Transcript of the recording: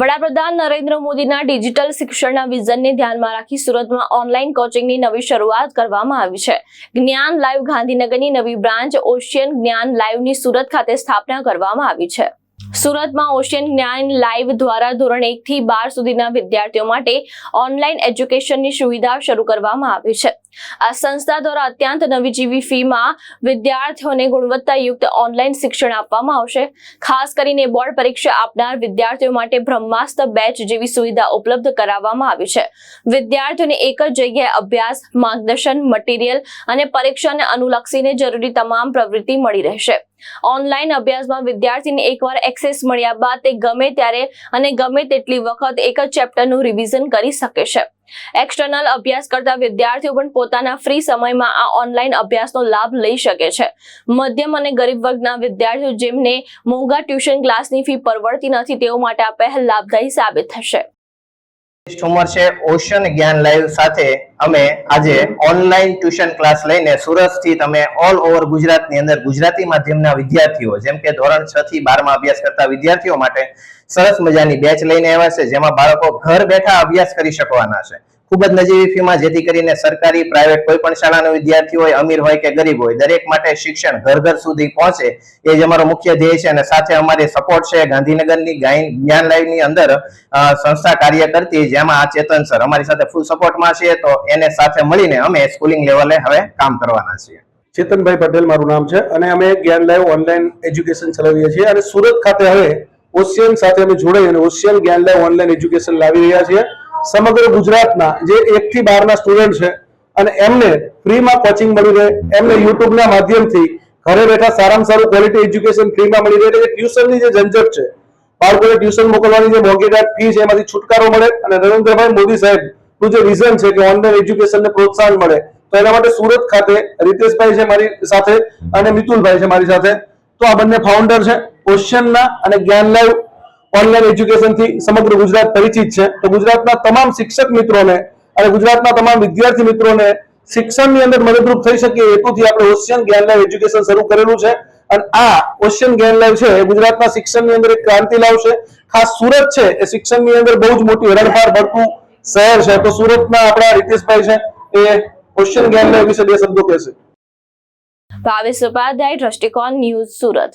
વડાપ્રધાન નરેન્દ્ર મોદીના ડિજિટલ શિક્ષણના વિઝનને ધ્યાનમાં રાખી સુરતમાં ઓનલાઈન કોચિંગની નવી શરૂઆત કરવામાં આવી છે। જ્ઞાન લાઈવ ગાંધીનગરની નવી બ્રાન્ચ ઓશિયન જ્ઞાન લાઈવની સુરત ખાતે સ્થાપના કરવામાં આવી છે। સુરતમાં ઓશિયન જ્ઞાન લાઈવ દ્વારા ધોરણ 1 થી 12 સુધીના વિદ્યાર્થીઓ માટે ઓનલાઈન એજ્યુકેશનની સુવિધા શરૂ કરવામાં આવી છે। આ સંસ્થા દ્વારા અત્યંત નવીજીવી ફીમાં વિદ્યાર્થીઓને ગુણવત્તાયુક્ત ઓનલાઈન શિક્ષણ આપવામાં આવશે। ખાસ કરીને બોર્ડ પરીક્ષા આપનાર વિદ્યાર્થીઓ માટે બ્રહ્માસ્ત્ર બેચ જેવી સુવિધા ઉપલબ્ધ કરાવવામાં આવી છે। વિદ્યાર્થીઓને એક જ જગ્યાએ અભ્યાસ, માર્ગદર્શન, મટીરીયલ અને પરીક્ષાને અનુલક્ષીને જરૂરી તમામ પ્રવૃત્તિ મળી રહેશે। ઓનલાઈન અભ્યાસમાં વિદ્યાર્થીને એકવાર એક્સેસ મળ્યા બાદ તે ગમે ત્યારે અને ગમે તેટલી વખત એક જ ચેપ્ટરનું રિવિઝન કરી શકે છે। એક્સટર્નલ અભ્યાસ કરતા વિદ્યાર્થીઓ પણ પોતાના ફ્રી સમયમાં આ ઓનલાઈન અભ્યાસનો લાભ લઈ શકે છે। મધ્યમ અને ગરીબ વર્ગના વિદ્યાર્થીઓ જેમને મોંઘા ટ્યુશન ક્લાસની ફી પરવડતી નથી તેઓ માટે આ પહેલ લાભદાયી સાબિત થશે। ઉંમર છે ઓશિયન જ્ઞાન લાઈવ સાથે અમે આજે ઓનલાઈન ટ્યુશન ક્લાસ લઈને સુરત સ્થિત અમે ઓલ ઓવર ગુજરાતની અંદર ગુજરાતી માધ્યમના વિદ્યાર્થીઓ જેમ કે ધોરણ 6 થી 12 માં અભ્યાસ કરતા વિદ્યાર્થીઓ માટે સરસ મજાની બેચ લઈને આવ્યા છે જેમાં બાળકો ઘર બેઠા અભ્યાસ કરી શકવાના છે ખૂબ જ નજીવી ફીમાં જેથી કરીને સરકારી પ્રાઇવેટ કોઈ પણ શાળાનો વિદ્યાર્થી હોય અમીર હોય કે ગરીબ હોય દરેક માટે શિક્ષણ ઘર ઘર સુધી પહોંચે એ જ અમારો મુખ્ય ધ્યેય છે અને સાથે અમારી સપોર્ટ છે ગાંધીનગરની જ્ઞાન લાઈવની અંદર સંસ્થા કાર્ય કરતી જેમાં આ ચેતન સર અમારી સાથે ફૂલ સપોર્ટમાં છે તો એને સાથે મળીને અમે સ્કૂલિંગ લેવલે હવે કામ કરવાના છીએ। ચેતનભાઈ પટેલ મારું નામ છે અને અમે જ્ઞાન લાઈવ ઓનલાઈન એજ્યુકેશન ચલાવીએ છીએ અને સુરત ખાતે હવે ઓશિયન સાથે અમે જોડાઈ અને ઓશિયન જ્ઞાન લાઈવ ઓનલાઈન એજ્યુકેશન લાવી રહ્યા છીએ। સમગ્ર ગુજરાતના જે 1 થી 12 ના સ્ટુડન્ટ છે અને એમને ફ્રીમાં કોચિંગ મળી રહે એમને યુટ્યુબના માધ્યમથી ઘરે બેઠા સારામાં સારું ક્વોલિટી એજ્યુકેશન ફ્રીમાં મળી રહે એટલે ટ્યુશનની જે ઝંઝટ છે બાળકોને ટ્યુશન મોકલવાની જે મોંઘીદાટ ફી છે એમાંથી છુટકારો મળે અને નરેન્દ્રભાઈ મોદી સાહેબનું જે વિઝન છે કે ઓનલાઈન એજ્યુકેશનને પ્રોત્સાહન મળે તો એના માટે સુરત ખાતે રીતેશભાઈ છે મારી સાથે અને મિતુલભાઈ છે મારી સાથે તો આ બંને ફાઉન્ડર છે ઓશિયનના અને જ્ઞાન લાઈવ ઓનલાઈન એજ્યુકેશનથી સમગ્ર ગુજરાત પરિચિત છે તો ગુજરાતના તમામ શિક્ષક મિત્રોને અને ગુજરાતના તમામ વિદ્યાર્થી મિત્રોને શિક્ષણની અંદર મદદરૂપ થઈ શકે એ હેતુથી આપણે ઓશિયન જ્ઞાન લાઈવ એજ્યુકેશન શરૂ કરેલું છે અને આ ઓશિયન જ્ઞાન લાઈવ છે એ ગુજરાતના શિક્ષણની અંદર એક ક્રાંતિ લાવશે। ખાસ સુરત છે એ શિક્ષણની અંદર બહુ જ મોટી હરણફાળ ભરતું શહેર છે તો સુરતના આપણા રીતેશભાઈ છે એ ઓશિયન જ્ઞાન લાઈવ વિશે બે શબ્દો કહેશે। ભાવેશ ઉપાધ્યાય, દ્રષ્ટિકોણ ન્યૂઝ, સુરત।